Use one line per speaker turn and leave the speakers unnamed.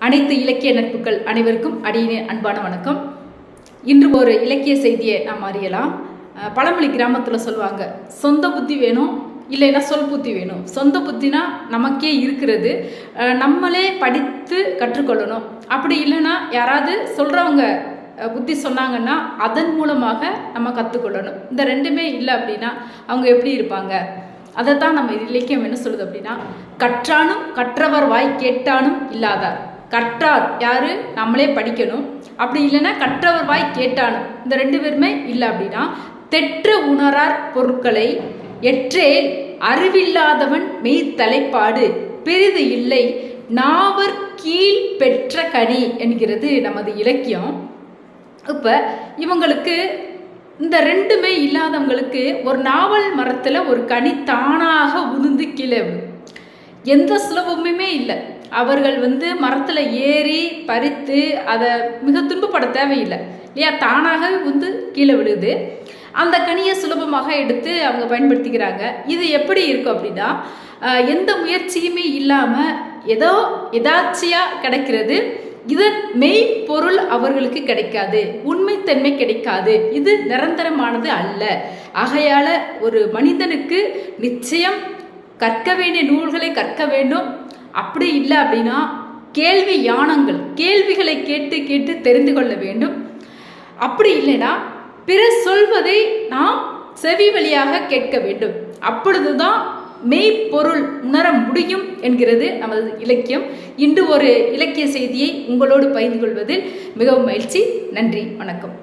அனைத்து இலக்கிய நட்புகள் அனைவருக்கும் அடியின அன்பான வணக்கம். இன்று ஒரு இலக்கிய செய்தியை நாம் அறியலாம். பழமொழி கிராமத்தில் சொல்லுவாங்க, சொந்த புத்தி வேணும், இல்லைன்னா சொல் புத்தி வேணும். சொந்த புத்தினா நமக்கே இருக்கிறது, நம்மளே படித்து கற்றுக்கொள்ளணும். அப்படி இல்லைன்னா யாராவது சொல்கிறவங்க புத்தி சொன்னாங்கன்னா அதன் மூலமாக நம்ம கற்றுக்கொள்ளணும். இந்த ரெண்டுமே இல்லை அப்படின்னா அவங்க எப்படி இருப்பாங்க? அதை தான் நம்ம இலக்கியம் என்ன சொல்லுது அப்படின்னா, கற்றானும் கற்றவர் வாய் கேட்டானும் இல்லாதார். கற்றார் யாரு? நம்மளே படிக்கணும். அப்படி இல்லைன்னா கற்றவர் வாய் கேட்டானும், இந்த ரெண்டு பேருமே இல்லை அப்படின்னா, தெற்று உணரார் பொருட்களை எற்றேல் அறிவில்லாதவன் மெய் தலைப்பாடு பெரிது இல்லை நாவர் கீழ் பெற்ற கனி என்கிறது நமது இலக்கியம். இப்போ இவங்களுக்கு இந்த ரெண்டுமே இல்லாதவங்களுக்கு ஒரு நாவல் மரத்தில் ஒரு கனி தானாக உதிர்ந்து கீழே எந்த சுலபமுமே இல்லை. அவர்கள் மரத்தில் ஏறி பறித்து அதை மிக துன்பப்பட தேவையில்லை இல்லையா, தானாகவே கீழே விழுது. அந்த கனியை சுலபமாக எடுத்து அவங்க பயன்படுத்திக்கிறாங்க. இது எப்படி இருக்கும் அப்படின்னா, எந்த முயற்சியுமே இல்லாமல் ஏதோ எதாச்சியாக கிடைக்கிறது. இதன் மெய்ப்பொருள் அவர்களுக்கு கிடைக்காது, உண்மைத்தன்மை கிடைக்காது, இது நிரந்தரமானது அல்ல. ஆகையால ஒரு மனிதனுக்கு நிச்சயம் கற்க வேண்டிய நூல்களை கற்க வேண்டும். அப்படி இல்லை அப்படின்னா கேள்வி யானங்கள், கேள்விகளை கேட்டு கேட்டு தெரிந்து கொள்ள வேண்டும். அப்படி இல்லைன்னா பிறர் சொல்வதை நாம் செவி வழியாக கேட்க வேண்டும். அப்பொழுதுதான் மெய்ப்பொருள் உணர முடியும் என்கிறது நமது இலக்கியம். இன்று ஒரு இலக்கிய செய்தியை உங்களோடு பகிர்ந்து கொள்வதில் மிகவும் மகிழ்ச்சி. நன்றி, வணக்கம்.